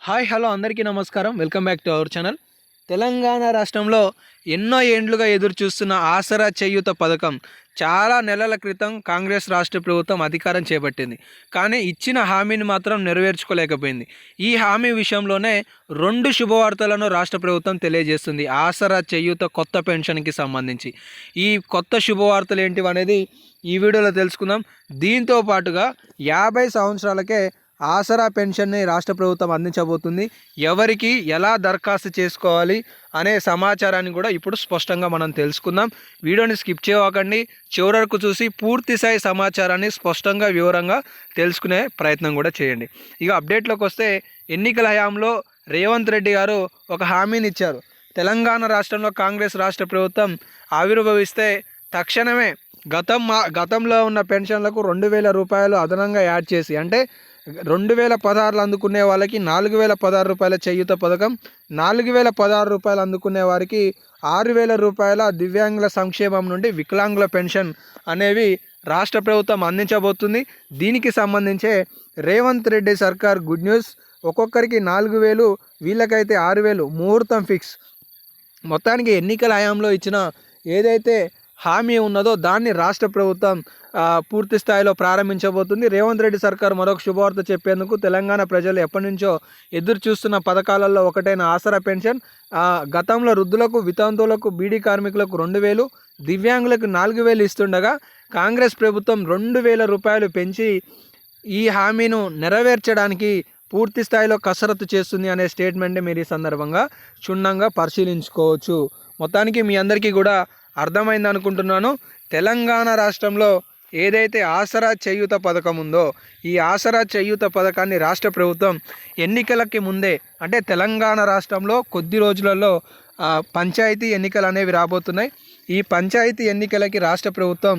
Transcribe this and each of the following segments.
Hi hello అందరికీ నమస్కారం. Welcome back to our channel. Telangana రాష్ట్రంలో ఎన్నో ఏండ్లుగా ఎదురు చూస్తున్న ఆసరా చేయూత పథకం చాలా నెలల క్రితం కాంగ్రెస్ రాష్ట్ర ప్రభుత్వం అధికారం చేపట్టింది. కానీ ఇచ్చిన హామీని మాత్రం నెరవేర్చుకోలేకపోయింది. ఈ హామీ విషయంలోనే రెండు శుభవార్తలను రాష్ట్ర ప్రభుత్వం తెలియజేస్తుంది ఆసరా చేయూత కొత్త పెన్షన్కి సంబంధించి. ఈ కొత్త శుభవార్తలు ఏంటివనేది ఈ వీడియోలో తెలుసుకుందాం. దీంతో పాటుగా 50 సంవత్సరాలకే ఆసరా పెన్షన్ని రాష్ట్ర ప్రభుత్వం అందించబోతుంది. ఎవరికి ఎలా దరఖాస్తు చేసుకోవాలి అనే సమాచారాన్ని కూడా ఇప్పుడు స్పష్టంగా మనం తెలుసుకుందాం. వీడియోని స్కిప్ చేయకండి, చివరి వరకు చూసి పూర్తి స్థాయి సమాచారాన్ని స్పష్టంగా వివరంగా తెలుసుకునే ప్రయత్నం కూడా చేయండి. ఇక అప్డేట్లోకి వస్తే, ఎన్నికల హయాంలో రేవంత్ రెడ్డి గారు ఒక హామీని ఇచ్చారు. తెలంగాణ రాష్ట్రంలో కాంగ్రెస్ రాష్ట్ర ప్రభుత్వం ఆవిర్భవిస్తే తక్షణమే గతంలో ఉన్న పెన్షన్లకు 2000 రూపాయలు అదనంగా యాడ్ చేసి, అంటే 2016 అందుకునే వాళ్ళకి 4016 రూపాయల చేయూత పథకం, 4016 రూపాయలు అందుకునే వారికి 6000 రూపాయల దివ్యాంగుల సంక్షేమం నుండి వికలాంగుల పెన్షన్ అనేవి రాష్ట్ర ప్రభుత్వం అందించబోతుంది. దీనికి సంబంధించే రేవంత్ రెడ్డి సర్కార్ గుడ్ న్యూస్. ఒక్కొక్కరికి 4000, వీళ్ళకైతే 6000, ముహూర్తం ఫిక్స్. మొత్తానికి ఎన్నికల హయాంలో ఇచ్చిన ఏదైతే హామీ ఉన్నదో దాన్ని రాష్ట్ర ప్రభుత్వం పూర్తి స్థాయిలో ప్రారంభించబోతుంది. రేవంత్ రెడ్డి సర్కార్ మరొక శుభవార్త చెప్పేందుకు తెలంగాణ ప్రజలు ఎప్పటి నుంచో ఎదురు చూస్తున్న పథకాలలో ఒకటైన ఆసరా పెన్షన్, గతంలో వృద్ధులకు, వితంతువులకు, బీడీ కార్మికులకు 2000, దివ్యాంగులకు 4000 ఇస్తుండగా కాంగ్రెస్ ప్రభుత్వం 2000 రూపాయలు పెంచి ఈ హామీను నెరవేర్చడానికి పూర్తి స్థాయిలో కసరత్తు చేస్తుంది అనే స్టేట్మెంట్ని మీరు ఈ సందర్భంగా క్షుణ్ణంగా పరిశీలించుకోవచ్చు. మొత్తానికి మీ అందరికీ కూడా అర్థమైంది అనుకుంటున్నాను. తెలంగాణ రాష్ట్రంలో ఏదైతే ఆసరా చేయూత పథకం ఉందో, ఈ ఆసరా చేయూత పథకాన్ని రాష్ట్ర ప్రభుత్వం ఎన్నికలకి ముందే, అంటే తెలంగాణ రాష్ట్రంలో కొద్ది రోజులలో పంచాయతీ ఎన్నికలు అనేవి రాబోతున్నాయి. ఈ పంచాయతీ ఎన్నికలకి రాష్ట్ర ప్రభుత్వం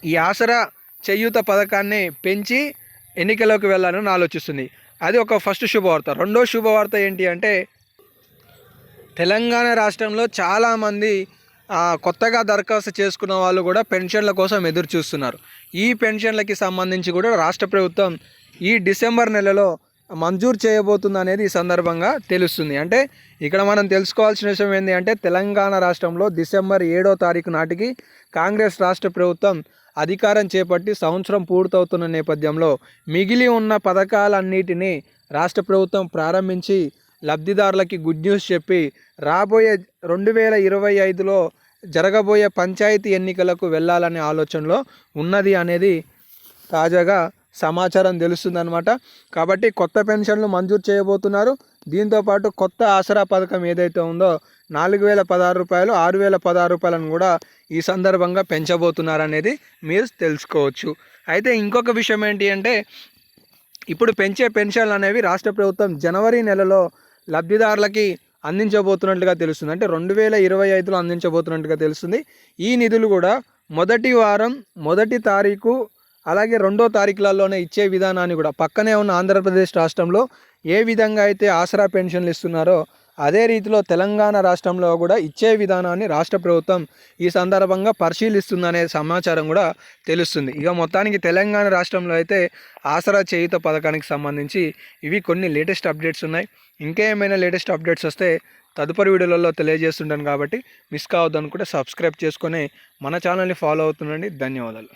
ఈ ఆసరా చేయూత పథకాన్ని పెంచి ఎన్నికలోకి వెళ్ళాలని ఆలోచిస్తుంది. అది ఒక ఫస్ట్ శుభవార్త. రెండో శుభవార్త ఏంటి అంటే, తెలంగాణ రాష్ట్రంలో చాలామంది కొత్తగా దరఖాస్తు చేసుకున్న వాళ్ళు కూడా పెన్షన్ల కోసం ఎదురు చూస్తున్నారు. ఈ పెన్షన్లకి సంబంధించి కూడా రాష్ట్ర ప్రభుత్వం ఈ డిసెంబర్ నెలలో మంజూరు చేయబోతుంది అనేది ఈ సందర్భంగా తెలుస్తుంది. అంటే ఇక్కడ మనం తెలుసుకోవాల్సిన విషయం ఏంటి అంటే, తెలంగాణ రాష్ట్రంలో డిసెంబర్ 7వ తారీఖు నాటికి కాంగ్రెస్ రాష్ట్ర ప్రభుత్వం అధికారం చేపట్టి సంవత్సరం పూర్తవుతున్న నేపథ్యంలో మిగిలి ఉన్న పథకాలన్నిటినీ రాష్ట్ర ప్రభుత్వం ప్రారంభించి లబ్ధిదారులకి గుడ్ న్యూస్ చెప్పి రాబోయే 2025లో జరగబోయే పంచాయతీ ఎన్నికలకు వెళ్ళాలనే ఆలోచనలో ఉన్నది అనేది తాజాగా సమాచారం తెలుస్తుందన్నమాట. కాబట్టి కొత్త పెన్షన్లు మంజూరు చేయబోతున్నారు. దీంతోపాటు కొత్త ఆసరా పథకం ఏదైతే ఉందో 4016 రూపాయలు, 6016 రూపాయలను కూడా ఈ సందర్భంగా పెంచబోతున్నారు అనేది మీరు తెలుసుకోవచ్చు. అయితే ఇంకొక విషయం ఏంటి అంటే, ఇప్పుడు పెంచే పెన్షన్లు అనేవి రాష్ట్ర ప్రభుత్వం జనవరి నెలలో లబ్ధిదారులకి అందించబోతున్నట్లుగా తెలుస్తుంది. అంటే 2025లో అందించబోతున్నట్టుగా తెలుస్తుంది. ఈ నిధులు కూడా మొదటి వారం, మొదటి తారీఖు, అలాగే 2వ తారీఖులలోనే ఇచ్చే విధానాన్ని కూడా పక్కనే ఉన్న ఆంధ్రప్రదేశ్ రాష్ట్రంలో ఏ విధంగా అయితే ఆసరా పెన్షన్లు ఇస్తున్నారో అదే రీతిలో తెలంగాణ రాష్ట్రంలో కూడా ఇచ్చే విధానాన్ని రాష్ట్ర ప్రభుత్వం ఈ సందర్భంగా పరిశీలిస్తుందనే సమాచారం కూడా తెలుస్తుంది. ఇక మొత్తానికి తెలంగాణ రాష్ట్రంలో అయితే ఆసరా చేయూత పథకానికి సంబంధించి ఇవి కొన్ని లేటెస్ట్ అప్డేట్స్ ఉన్నాయి. ఇంకేమైనా లేటెస్ట్ అప్డేట్స్ వస్తే తదుపరి వీడియోలలో తెలియజేస్తుంటాను. కాబట్టి మిస్ కావద్దు అనుకుంటే సబ్స్క్రైబ్ చేసుకొని మన ఛానల్ని ఫాలో అవుతుండండి. ధన్యవాదాలు.